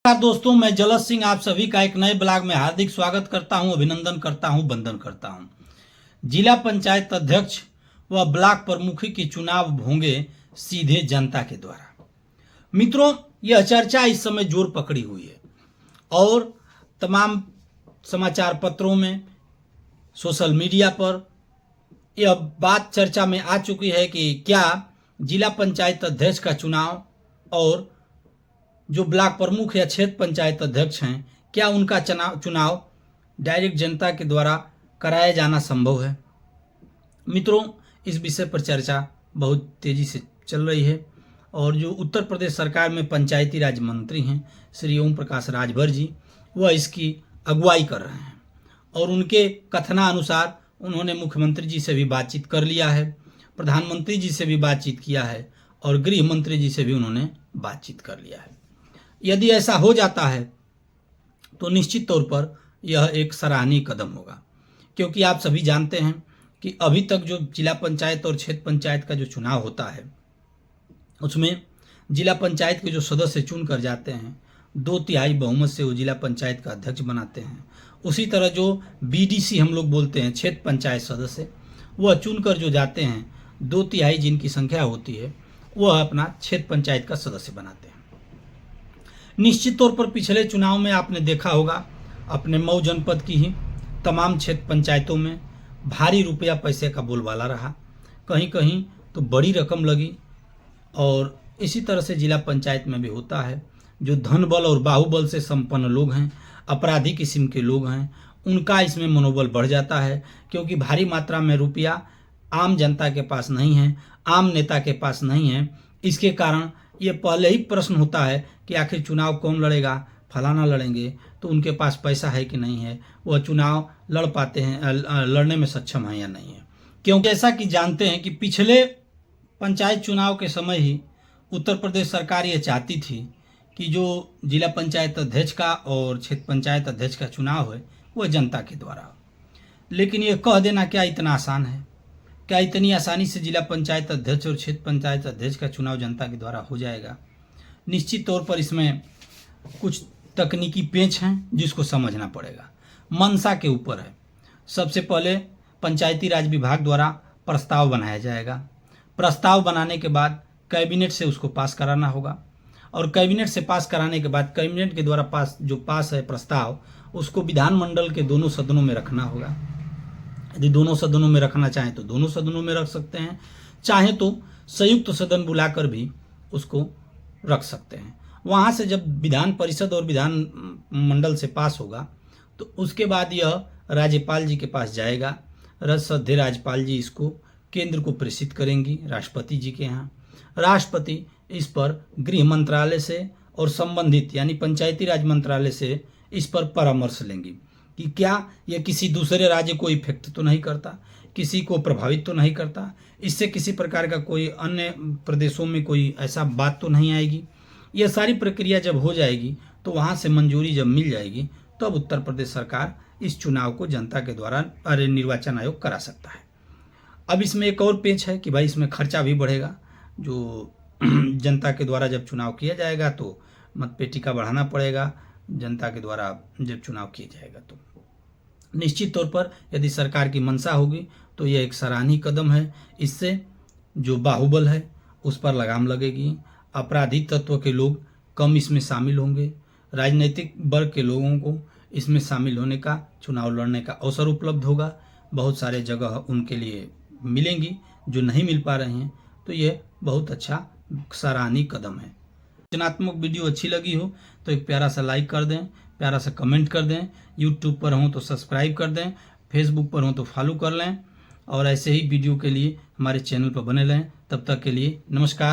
नमस्कार दोस्तों, मैं जलज सिंह आप सभी का एक नए ब्लॉग में हार्दिक स्वागत करता हूं, अभिनंदन करता हूं, वंदन करता हूं। जिला पंचायत अध्यक्ष व ब्लॉक प्रमुखी के चुनाव होंगे सीधे जनता के द्वारा। मित्रों, यह चर्चा इस समय जोर पकड़ी हुई है और तमाम समाचार पत्रों में, सोशल मीडिया पर यह बात चर्चा में आ चुकी है कि क्या जिला पंचायत अध्यक्ष का चुनाव और जो ब्लॉक प्रमुख या क्षेत्र पंचायत अध्यक्ष हैं, क्या उनका चुनाव डायरेक्ट जनता के द्वारा कराया जाना संभव है। मित्रों, इस विषय पर चर्चा बहुत तेजी से चल रही है और जो उत्तर प्रदेश सरकार में पंचायती राज मंत्री हैं श्री ओम प्रकाश राजभर जी, वह इसकी अगुवाई कर रहे हैं और उनके कथनानुसार उन्होंने मुख्यमंत्री जी से भी बातचीत कर लिया है, प्रधानमंत्री जी से भी बातचीत किया है और गृह मंत्री जी से भी उन्होंने बातचीत कर लिया है। यदि ऐसा हो जाता है तो निश्चित तौर पर यह एक सराहनीय कदम होगा, क्योंकि आप सभी जानते हैं कि अभी तक जो जिला पंचायत और क्षेत्र पंचायत का जो चुनाव होता है उसमें जिला पंचायत के जो सदस्य चुन कर जाते हैं 2/3 बहुमत से वो जिला पंचायत का अध्यक्ष बनाते हैं। उसी तरह जो बीडीसी हम लोग बोलते हैं क्षेत्र पंचायत सदस्य, वह चुनकर जो जाते हैं 2/3 जिनकी संख्या होती है वह अपना क्षेत्र पंचायत का सदस्य बनाते हैं। निश्चित तौर पर पिछले चुनाव में आपने देखा होगा अपने मऊ जनपद की ही तमाम क्षेत्र पंचायतों में भारी रुपया पैसे का बोलबाला रहा, कहीं कहीं तो बड़ी रकम लगी और इसी तरह से जिला पंचायत में भी होता है। जो धन बल और बाहुबल से संपन्न लोग हैं, अपराधी किस्म के लोग हैं, उनका इसमें मनोबल बढ़ जाता है, क्योंकि भारी मात्रा में रुपया आम जनता के पास नहीं है, आम नेता के पास नहीं है। इसके कारण ये पहले ही प्रश्न होता है कि आखिर चुनाव कौन लड़ेगा, फलाना लड़ेंगे तो उनके पास पैसा है कि नहीं है, वह चुनाव लड़ पाते हैं, लड़ने में सक्षम है या नहीं है। क्योंकि ऐसा कि जानते हैं कि पिछले पंचायत चुनाव के समय ही उत्तर प्रदेश सरकार ये चाहती थी कि जो जिला पंचायत अध्यक्ष का और क्षेत्र पंचायत अध्यक्ष का चुनाव है वह जनता के द्वारा हो। लेकिन ये कह देना क्या इतना आसान है? क्या इतनी आसानी से जिला पंचायत अध्यक्ष और क्षेत्र पंचायत अध्यक्ष का चुनाव जनता के द्वारा हो जाएगा? निश्चित तौर पर इसमें कुछ तकनीकी पेच हैं जिसको समझना पड़ेगा। मंशा के ऊपर है। सबसे पहले पंचायती राज विभाग द्वारा प्रस्ताव बनाया जाएगा। प्रस्ताव बनाने के बाद कैबिनेट से उसको पास कराना होगा और कैबिनेट से पास कराने के बाद कैबिनेट के द्वारा पास है प्रस्ताव, उसको विधानमंडल के दोनों सदनों में रखना होगा। यदि दोनों सदनों में रखना चाहें तो दोनों सदनों में रख सकते हैं, चाहे तो संयुक्त सदन बुलाकर भी उसको रख सकते हैं। वहाँ से जब विधान परिषद और विधान मंडल से पास होगा तो उसके बाद यह राज्यपाल जी के पास जाएगा। रससध्य राज्यपाल जी इसको केंद्र को प्रेषित करेंगी राष्ट्रपति जी के यहाँ। राष्ट्रपति इस पर गृह मंत्रालय से और संबंधित यानी पंचायती राज मंत्रालय से इस पर परामर्श लेंगी कि क्या यह किसी दूसरे राज्य को इफेक्ट तो नहीं करता, किसी को प्रभावित तो नहीं करता, इससे किसी प्रकार का कोई अन्य प्रदेशों में कोई ऐसा बात तो नहीं आएगी। यह सारी प्रक्रिया जब हो जाएगी तो वहाँ से मंजूरी जब मिल जाएगी तब तो उत्तर प्रदेश सरकार इस चुनाव को जनता के द्वारा निर्वाचन आयोग करा सकता है। अब इसमें एक और पेच है कि भाई इसमें खर्चा भी बढ़ेगा। जो जनता के द्वारा जब चुनाव किया जाएगा तो मतपेटी का बढ़ाना पड़ेगा जनता के द्वारा जब चुनाव किया जाएगा। तो निश्चित तौर पर यदि सरकार की मंशा होगी तो यह एक सराहनीय कदम है। इससे जो बाहुबल है उस पर लगाम लगेगी, अपराधी तत्व के लोग कम इसमें शामिल होंगे, राजनीतिक वर्ग के लोगों को इसमें शामिल होने का, चुनाव लड़ने का अवसर उपलब्ध होगा। बहुत सारे जगह उनके लिए मिलेंगी जो नहीं मिल पा रहे हैं। तो ये बहुत अच्छा सराहनीय कदम है। रचनात्मक वीडियो अच्छी लगी हो तो एक प्यारा सा लाइक कर दें, प्यारा सा कमेंट कर दें। यूट्यूब पर हों तो सब्सक्राइब कर दें, फेसबुक पर हों तो फॉलो कर लें और ऐसे ही वीडियो के लिए हमारे चैनल पर बने रहें। तब तक के लिए नमस्कार।